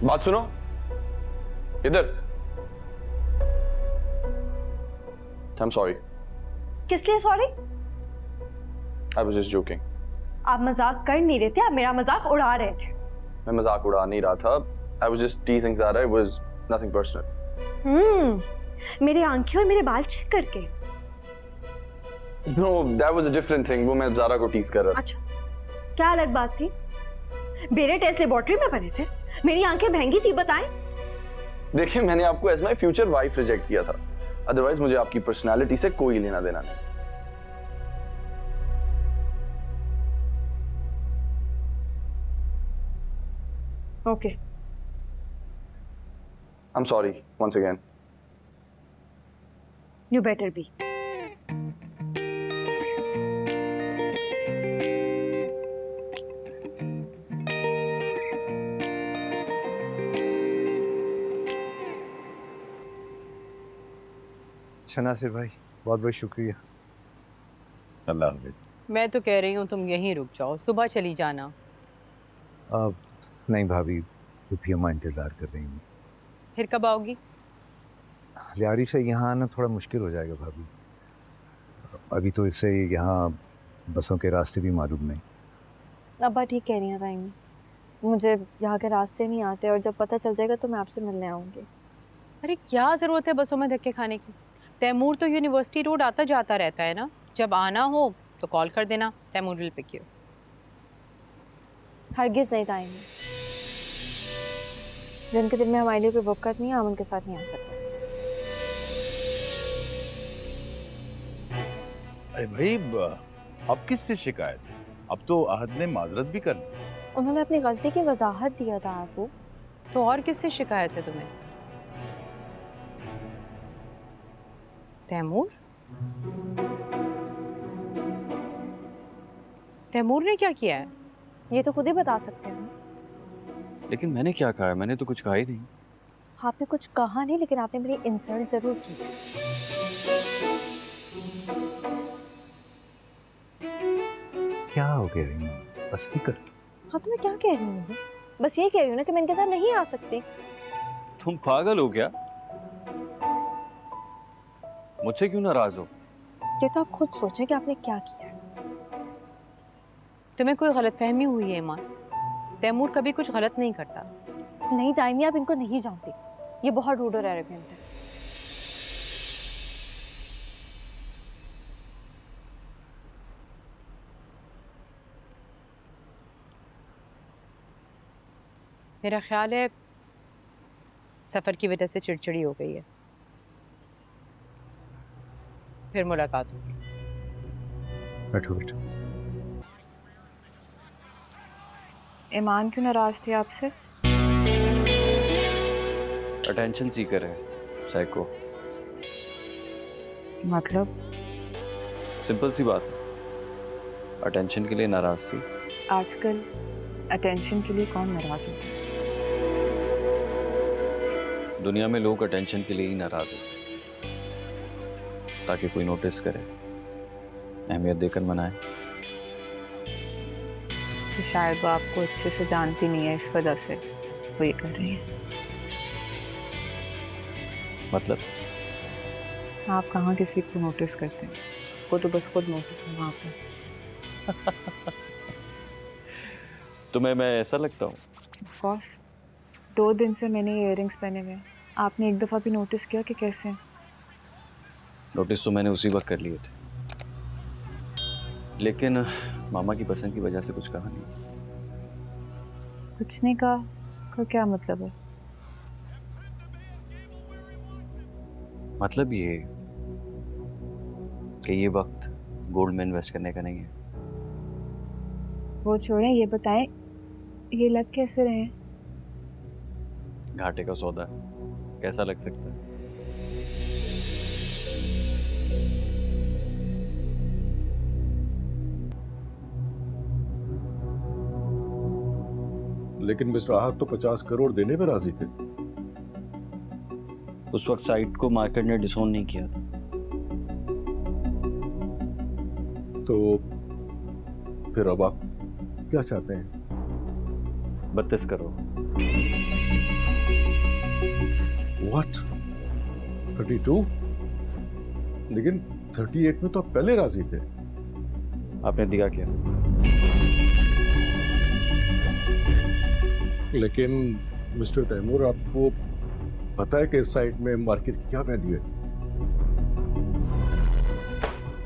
बात सुनो इधर। I'm sorry. किस लिए sorry? I was just joking. आप मजाक कर नहीं रहे थे, आप मेरा मजाक उड़ा रहे थे। मैं मजाक उड़ा नहीं रहा था। I was just teasing Zara. It was nothing personal. मेरे आंखें और मेरे बाल चेक करके। No, that was a different thing. वो मैं ज़ारा को टीज कर रहा था। अच्छा, क्या अलग बात थी? मेरे टेस्ट लेबोरेटरी में बने थे, मेरी आंखें महंगी थी, बताएं। देखिए, मैंने आपको as my future wife reject किया था। अदरवाइज मुझे आपकी पर्सनालिटी से कोई लेना देना नहीं। Okay. I'm sorry once again. You better be. अच्छा नासिर भाई, बहुत बहुत शुक्रिया। अल्लाह हाफिज। मैं तो कह रही हूँ तुम यहीं रुक जाओ, सुबह चली जाना। नहीं भाभी, रुपी अम्मा इंतज़ार कर रही हैं। फिर कब आओगी? लियारी से यहाँ आना थोड़ा मुश्किल हो जाएगा भाभी। अभी तो इससे यहाँ बसों के रास्ते भी मालूम नहीं। अब्बा ठीक कह रही हैं ताईं, मुझे यहाँ के रास्ते नहीं आते और जब पता चल जाएगा तो मैं आपसे मिलने आऊँगी। अरे क्या ज़रूरत है बसों में धक्के खाने की? तैमूर तो यूनिवर्सिटी रोड आता जाता रहता है ना, जब आना हो तो कॉल कर देना, तैमूर विल पिक यू। हरगिज़ नहीं ताईं, जिनके दिल में हमारे लिए कोई वक़्त नहीं है, हम उनके साथ नहीं आ सकते। अरे भाई, अब किससे शिकायत है? अब तो अहद ने माजरत भी कर ली। उन्होंने अपनी गलती की वजाहत दिया था आपको। तो और किससे शिकायत है तुम्हें? तैमूर? तैमूर ने क्या किया है? ये तो खुद ही बता सकते हैं। लेकिन मैंने क्या कहा है? मैंने तो कुछ कहा ही नहीं। आपने कुछ कहा नहीं, लेकिन आपने मेरी इंसल्ट जरूर की। क्या हो गया रीमा? बस नहीं कर तू। हाँ तो मैं क्या कह रही हूँ? बस ये कह रही हूँ ना कि मैं इनके साथ नहीं आ सकती। तुम पागल हो क्या? मुझसे क्यों नाराज हो? ये तो आप खुद सोचें कि आपने क्या किया है। तुम्हें कोई गलतफहमी हुई है ईमान? तैमूर कभी कुछ गलत नहीं करता। नहीं ताईमी, आप इनको नहीं जानती, ये बहुत रूड और एरोगेंट है। मेरा ख्याल है सफ़र की वजह से चिड़चिड़ी हो गई है। फिर मुलाकात होगी। बैठो बैठो। ईमान क्यों नाराज थे आपसे? अटेंशन सीकर है साइको। मतलब? सिंपल सी बात है, अटेंशन के लिए नाराज थी। आजकल अटेंशन के लिए कौन नाराज होता है? दुनिया में लोग अटेंशन के लिए ही नाराज होते हैं, ताकि कोई नोटिस करे, अहमियत देकर मनाए। तो शायद वो आपको अच्छे से जानती नहीं है, इस वजह से वो ये कर रही है। मतलब? आप कहाँ किसी को नोटिस करते हैं? वो तो बस खुद नोटिस होना आता है। तुम्हें मैं ऐसा लगता हूँ? ऑफ कोर्स, 2 दिन से मैंने ये इयररिंग्स पहने हुए हैं। आपने एक दफ़ा भी नोटिस किया कि कैसे? नोटिस तो मैंने उसी वक्त कर लिए थे, लेकिन मामा की पसंद की वजह से कुछ कहा नहीं। कुछ नहीं कहा का क्या मतलब है? मतलब ये कि ये वक्त गोल्ड में इन्वेस्ट करने का नहीं है। वो छोड़ें, ये बताएं ये लग कैसे रहे हैं? घाटे का सौदा है, कैसा लग सकता है? लेकिन मिस्टर आहत तो 50 करोड़ देने पे राजी थे। उस वक्त साइट को मार्केट ने डिसोन नहीं किया था। तो फिर अब आप क्या चाहते हैं? 32 करोड़। व्हाट 32? लेकिन 38 में तो आप पहले राजी थे। आपने दिया क्या? लेकिन मिस्टर तैमूर, आपको पता है कि इस साइट में मार्केट की क्या वैल्यू है?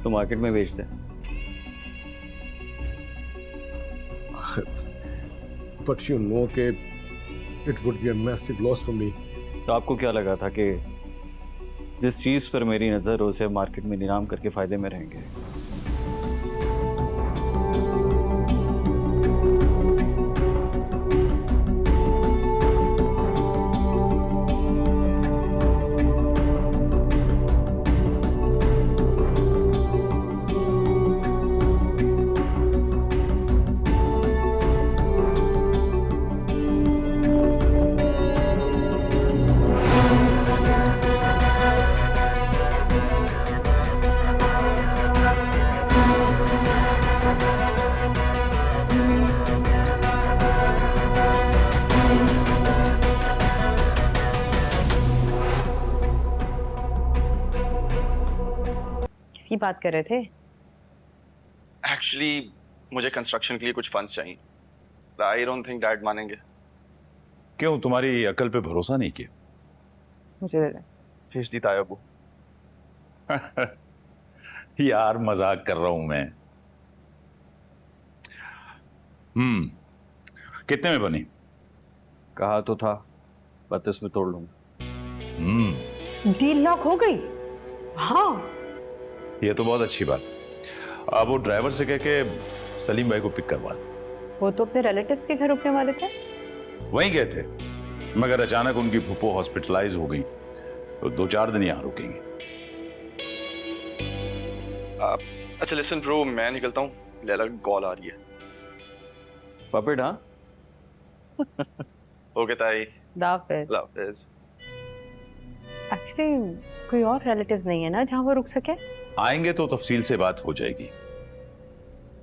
तो मार्केट में बेच दें। बट यू नो कि it would be a massive loss for me. तो आपको क्या लगा था कि जिस चीज पर मेरी नजर हो उसे मार्केट में नीलाम करके फायदे में रहेंगे? किसकी बात कर रहे थे? एक्चुअली मुझे कंस्ट्रक्शन के लिए कुछ फंड्स चाहिए। आई डोंट थिंक डैड मानेंगे। क्यों, तुम्हारी अकल पे भरोसा नहीं किया? मुझे दे दें। भेज दी ताया को। यार मजाक कर रहा हूं मैं। कितने में बनी? कहा तो था 32 में तोड़ लूंगा। डील लॉक हो गई। हाँ, ये तो बहुत अच्छी बात है। अब वो ड्राइवर से कह के सलीम भाई को पिक करवा लो। वो तो अपने रिलेटिव्स के घर रुकने वाले थे। वहीं गए थे, मगर अचानक उनकी फूफो हॉस्पिटलाइज हो गई, तो 2-4 दिन यहाँ रुकेंगे। अच्छा लिसन ब्रो, मैं निकलता हूँ, लैला की कॉल आ रही है। पपेट, हाँ? ओके ताई, दाफिज। अल्लाह हाफिज। एक्चुअली कोई और रिलेटिव्स नहीं है ना जहाँ वो रुक सके? आएंगे तो तफसील से बात हो जाएगी।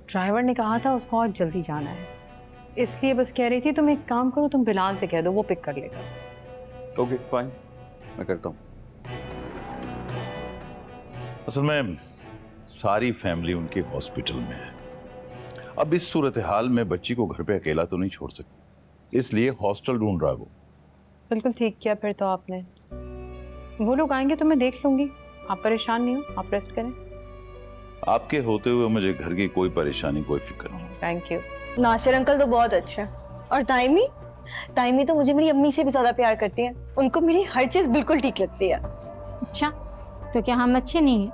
ड्राइवर ने कहा था उसको आज जल्दी जाना है, इसलिए बस कह रही थी तुम एक काम करो, तुम बिलाल से कह दो, वो पिक कर लेगा। ओके फाइन, मैं करता हूँ। असल में सारी फैमिली उनके हॉस्पिटल में है। अब इस सूरत हाल में बच्ची को घर पे अकेला तो नहीं छोड़ सकती, इसलिए हॉस्टल ढूंढ रहा है वो। बिल्कुल ठीक किया फिर तो आपने। वो लोग आएंगे तो मैं देख लूंगी, आप परेशान नहीं हो, आप रेस्ट करें। आपके होते हुए मुझे घर की कोई परेशानी, कोई फिक्र नहीं। Thank you. नासिर अंकल तो बहुत अच्छे हैं, और ताइमी ताइमी तो मुझे मेरी अम्मी से भी ज्यादा प्यार करती हैं। उनको मेरी हर चीज बिल्कुल ठीक लगती है। अच्छा, तो क्या हम अच्छे नहीं हैं?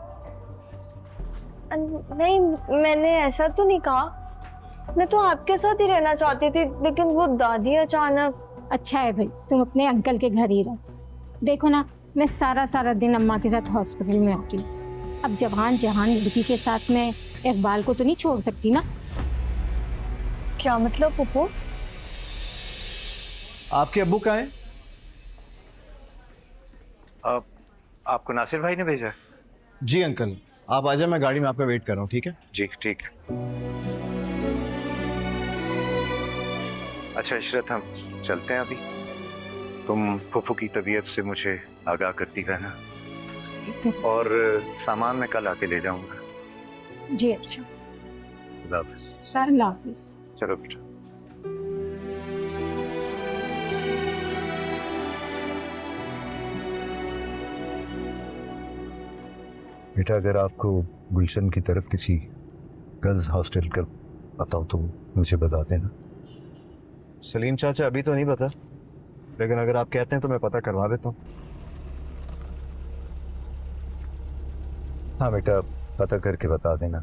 नहीं, मैंने ऐसा तो नहीं कहा। मैं तो आपके साथ ही रहना चाहती थी, लेकिन वो दादी अचानक। अच्छा है भाई, तुम अपने अंकल के घर ही रहो। देखो ना, मैं सारा दिन अम्मा के साथ हॉस्पिटल में होती हूँ। अब जवान जहान लड़की के साथ में इकबाल को तो नहीं छोड़ सकती ना। क्या मतलब पुप्पो? आपके अब्बू कहाँ हैं? आपको नासिर भाई ने भेजा है? जी अंकल, आप आ जाए, मैं गाड़ी में आपका वेट कर रहा हूँ। ठीक है? जी ठीक है। अच्छा इशरत, हम चलते हैं अभी। तुम फुफू की तबीयत से मुझे आगाह करती रहना, और सामान मैं कल आके ले जाऊंगा। जी अच्छा, अल्लाह हाफिज। अल्लाह हाफिज। चलो बेटा। बेटा, अगर आपको गुलशन की तरफ किसी गर्ल्स हॉस्टल का पता हो तो मुझे बता देना। सलीम चाचा अभी तो नहीं पता, लेकिन अगर आप कहते हैं तो मैं पता करवा देता हूँ। हाँ बेटा, पता करके बता देना,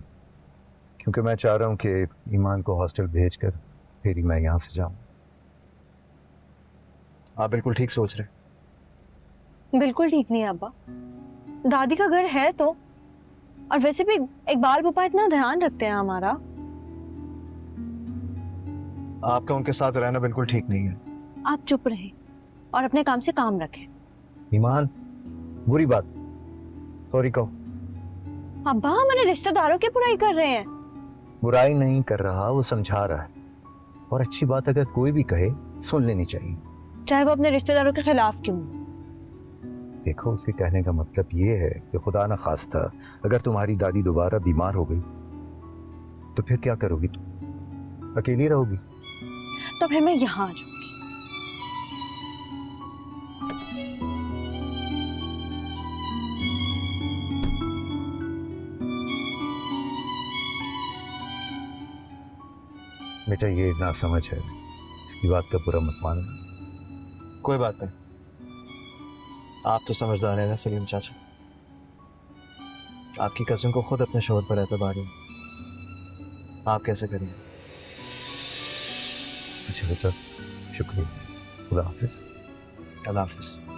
क्योंकि मैं चाह रहा हूँ कि ईमान को हॉस्टल भेजकर फिर ही मैं यहाँ से जाऊँ। आप बिल्कुल ठीक सोच रहे। बिल्कुल ठीक नहीं है अब्बा, दादी का घर है तो, और वैसे भी इकबाल पापा इतना ध्यान रखते हैं हमारा। आपका उनके साथ रहना बिल्कुल ठीक नहीं है। आप चुप रहें और अपने काम से काम रखें। ईमान, बुरी बात, सॉरी कहो। अब्बा हमारे रिश्तेदारों की बुराई कर रहे हैं। बुराई नहीं कर रहा, वो समझा रहा है, और अच्छी बात अगर कोई भी कहे सुन लेनी चाहिए, चाहे वो अपने रिश्तेदारों के खिलाफ क्यों हो। देखो, उसके कहने का मतलब ये है कि खुदा न खास्ता अगर तुम्हारी दादी दोबारा बीमार हो गई तो फिर क्या करोगी तुम? अकेली रहोगी? तो फिर मैं यहाँ आ जाऊंगी। बेटा, ये नासमझ है, इसकी बात का बुरा मत मानना। कोई बात नहीं, आप तो समझदार हैं ना सलीम चाचा। आपकी कज़न को खुद अपने शोहर पर एतबार है, आप कैसे करिए? अच्छा बेटा, शुक्रिया। खुदा हाफिज। अल्लाह हाफिज।